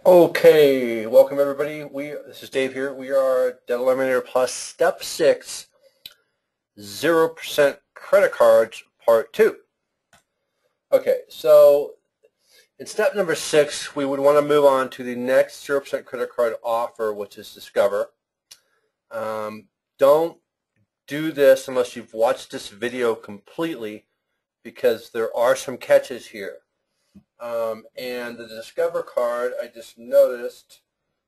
Okay, welcome everybody. This is Dave here. We are at Eliminator Plus Step 6, 0% Credit Cards, Part 2. Okay, so in step number 6, we would want to move on to the next 0% credit card offer, which is Discover. Don't do this unless you've watched this video completely, because there are some catches here. And the Discover card, I just noticed,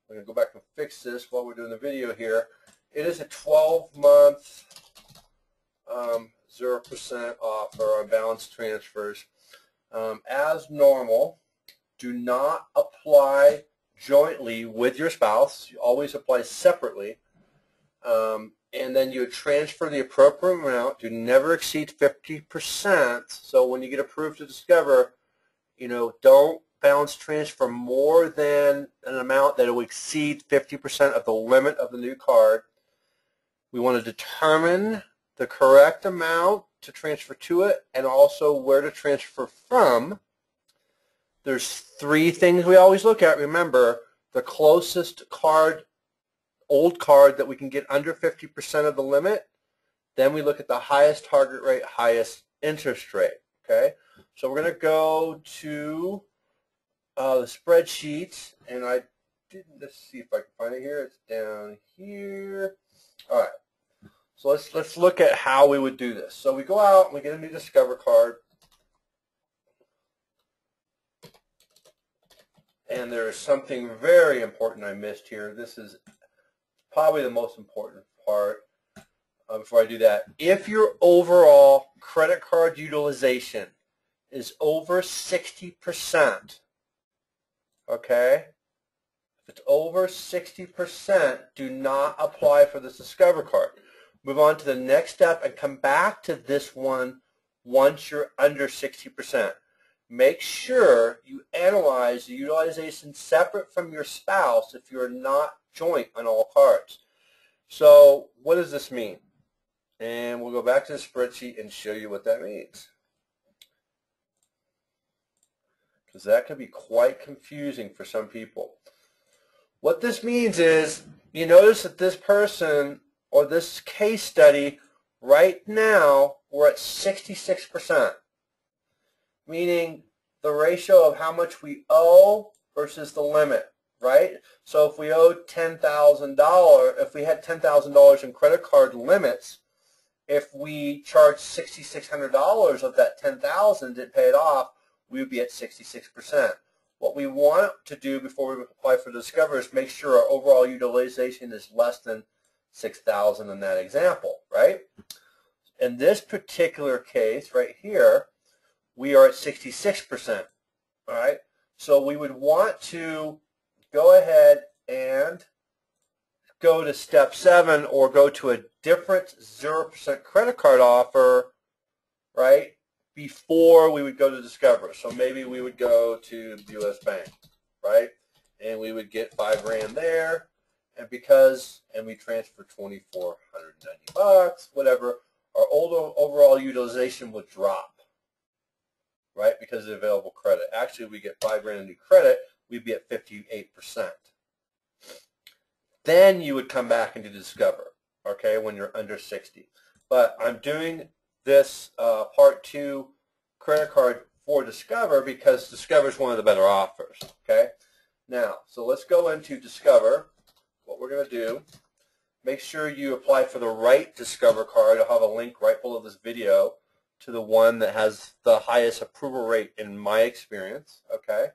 I'm going to go back and fix this while we're doing the video here. It is a 12-month 0% offer on balance transfers. As normal, do not apply jointly with your spouse. You always apply separately. And then you transfer the appropriate amount. Do never exceed 50%. So when you get approved to Discover, don't balance transfer more than an amount that will exceed 50% of the limit of the new card. We want to determine the correct amount to transfer to it and also where to transfer from. There's 3 things we always look at. Remember, the closest card, old card that we can get under 50% of the limit. Then we look at the highest target rate, highest interest rate. Okay? So we're going to go to the spreadsheet, and let's see if I can find it here. It's down here. All right. So let's look at how we would do this. So we go out and we get a new Discover card, and there is something very important I missed here. This is probably the most important part. Before I do that, if your overall credit card utilization is over 60%, okay? If it's over 60%, do not apply for this Discover card. Move on to the next step and come back to this one once you're under 60%. Make sure you analyze the utilization separate from your spouse if you're not joint on all cards. So what does this mean? And we'll go back to the spreadsheet and show you what that means, because that can be quite confusing for some people. What this means is, you notice that this person or this case study right now, we're at 66%, meaning the ratio of how much we owe versus the limit, right? So if we owed $10,000, if we had $10,000 in credit card limits, if we charged $6,600 of that $10,000 to pay it off, we would be at 66%. What we want to do before we apply for Discover is make sure our overall utilization is less than $6,000 in that example, right? In this particular case right here, we are at 66%, all right? So we would want to go ahead and go to step 7 or go to a different 0% credit card offer, right, before we would go to Discover. So maybe we would go to U.S. Bank, right, and we would get $5,000 there, and we transfer $2,490, whatever, our overall utilization would drop, right, because of the available credit. Actually, we get $5,000 in new credit, we'd be at 58%. Then you would come back and do Discover, okay, when you're under 60. But I'm doing this Part 2 credit card for Discover because Discover is one of the better offers, okay? Now, so let's go into Discover. What we're going to do, make sure you apply for the right Discover card. I'll have a link right below this video to the one that has the highest approval rate in my experience, okay?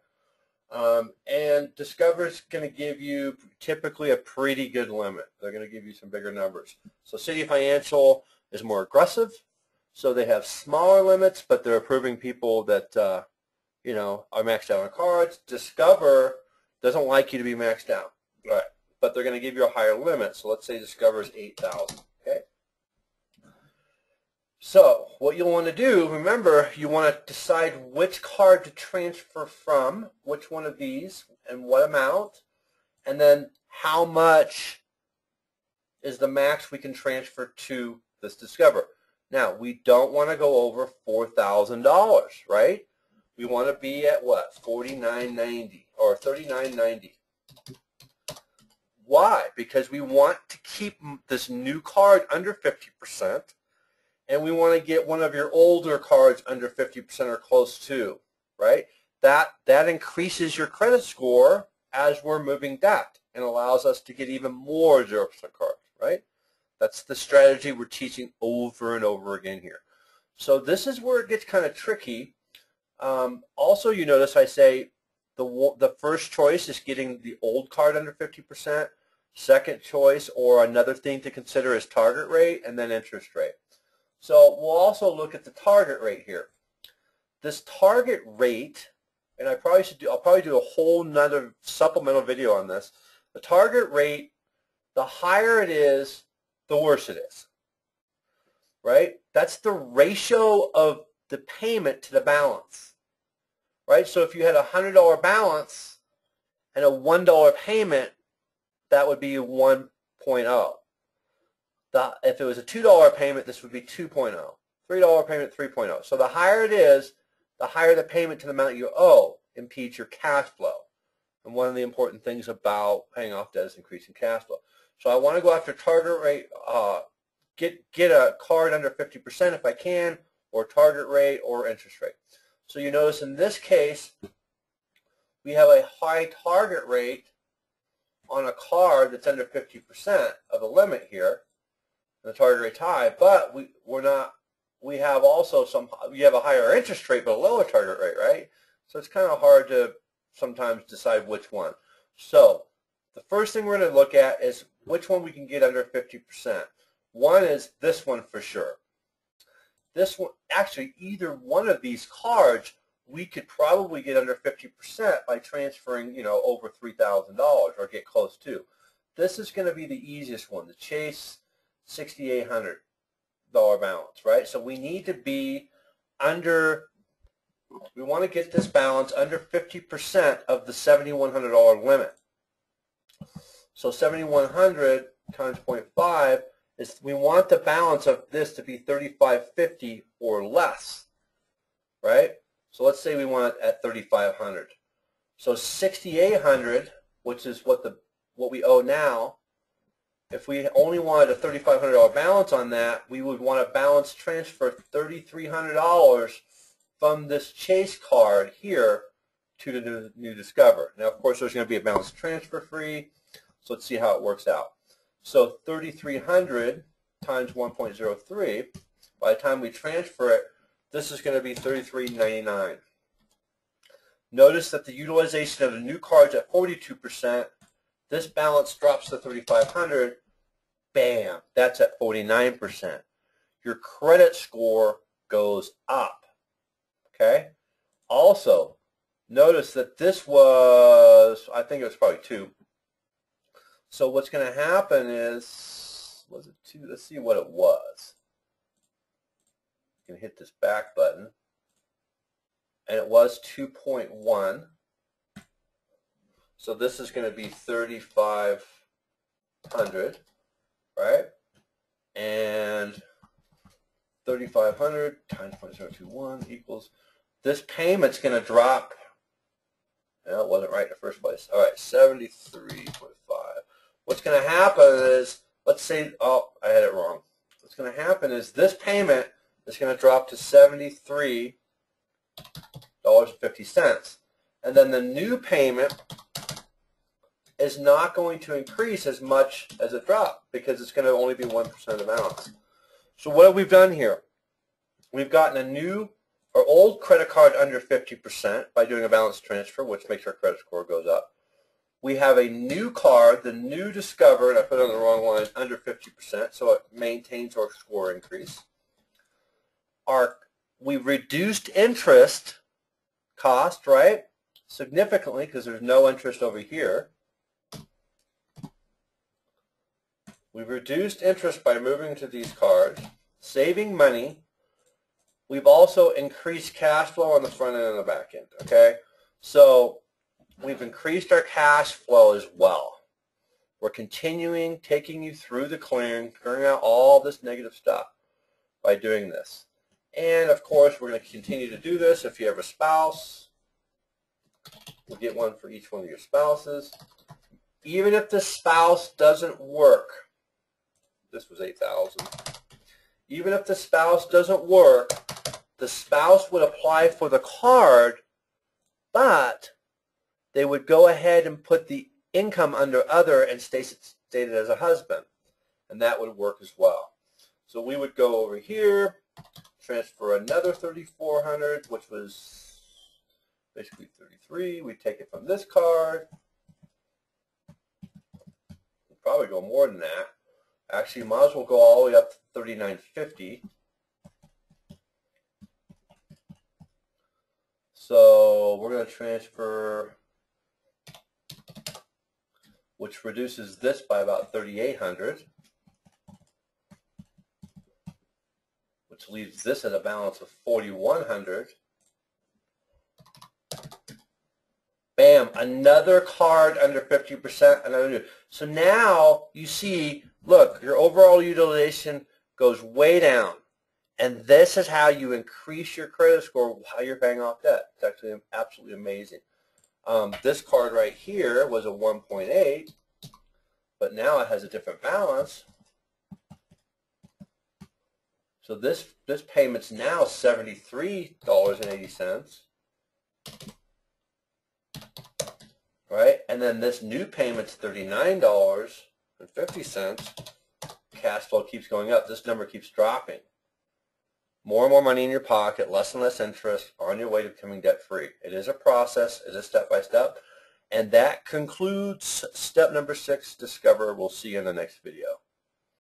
And Discover is going to give you typically a pretty good limit. They're going to give you some bigger numbers. So City Financial is more aggressive, so they have smaller limits, but they're approving people that are maxed out on cards. Discover doesn't like you to be maxed out, right? But they're going to give you a higher limit. So let's say Discover is $8,000. Okay. So what you'll want to do, remember, you want to decide which card to transfer from, which one of these, and what amount, and then how much is the max we can transfer to this Discover. Now, we don't want to go over $4,000, right? We want to be at what? $4,990 or or $39.90. Why? Because we want to keep this new card under 50%, and we want to get one of your older cards under 50% or close to, right? That increases your credit score as we're moving debt and allows us to get even more 0% cards, right? That's the strategy we're teaching over and over again here. So this is where it gets kind of tricky. Also, you notice I say the first choice is getting the old card under 50%. Second choice, or another thing to consider, is target rate and then interest rate. So we'll also look at the target rate here. This target rate, and I'll probably do a whole nother supplemental video on this. The target rate, the higher it is, the worse it is, right? That's the ratio of the payment to the balance, right? So if you had a $100 balance and a $1 payment, that would be 1.0. If it was a $2 payment, this would be 2.0. $3 payment, 3.0. So the higher it is, the higher the payment to the amount you owe impedes your cash flow. And one of the important things about paying off debt is increasing cash flow. So I want to go after target rate, get a card under 50% if I can, or target rate or interest rate. So you notice in this case, we have a high target rate on a card that's under 50% of the limit here. And the target rate's high, but we have also you have a higher interest rate but a lower target rate, right? So it's kind of hard to sometimes decide which one. So the first thing we're going to look at is which one we can get under 50%. One is this one for sure. This one, actually, either one of these cards we could probably get under 50% by transferring, over $3,000 or get close to. This is going to be the easiest one, the Chase $6,800 balance, right? So we need to be under, we want to get this balance under 50% of the $7,100 limit. So 7,100 times 0.5 is, we want the balance of this to be $3,550 or less, right? So let's say we want it at $3,500. So $6,800, which is what we owe now, if we only wanted a $3,500 balance on that, we would want to balance transfer $3,300 from this Chase card here to the new Discover. Now, of course, there's going to be a balance transfer fee, so let's see how it works out. So 3,300 times 1.03, by the time we transfer it, this is going to be $33.99. Notice that the utilization of the new card's at 42%. This balance drops to $3,500. Bam, that's at 49%. Your credit score goes up. Okay? Also, notice that this was, I think it was probably 2. So what's going to happen is, was it 2? Let's see what it was. You can hit this back button. And it was 2.1. So this is going to be 3,500, right? And 3,500 times 0.021 equals, this payment's going to drop. No, it wasn't right in the first place. All right, 73.5. What's going to happen is, let's say, oh, I had it wrong. What's going to happen is this payment is going to drop to $73.50. And then the new payment is not going to increase as much as it dropped because it's going to only be 1% of the balance. So what have we done here? We've gotten a new or old credit card under 50% by doing a balance transfer, which makes our credit score goes up. We have a new card, the new Discover, and I put it on the wrong line, under 50%, so it maintains our score increase. We've reduced interest cost, right, significantly because there's no interest over here. We've reduced interest by moving to these cards, saving money. We've also increased cash flow on the front end and the back end, okay? So we've increased our cash flow as well. We're continuing taking you through the clearing out all this negative stuff by doing this. And, of course, we're going to continue to do this if you have a spouse. We'll get one for each one of your spouses. Even if the spouse doesn't work, this was $8,000. Even if the spouse doesn't work, the spouse would apply for the card, but they would go ahead and put the income under other and state it as a husband, and that would work as well. So we would go over here, transfer another $3,400, which was basically $33,000. We take it from this card. We'll probably go more than that. Actually, might as well go all the way up to $3,950. So we're going to transfer, which reduces this by about $3,800, which leaves this at a balance of $4,100. Bam, another card under 50%, another new. So now you see, look, your overall utilization goes way down. And this is how you increase your credit score while you're paying off debt. It's actually absolutely amazing. This card right here was a 1.8, but now it has a different balance. So this payment's now $73.80. Right? And then this new payment's $39.50. Cash flow keeps going up. This number keeps dropping. More and more money in your pocket, less and less interest, on your way to becoming debt-free. It is a process. It is step-by-step. And that concludes step number 6, Discover. We'll see you in the next video.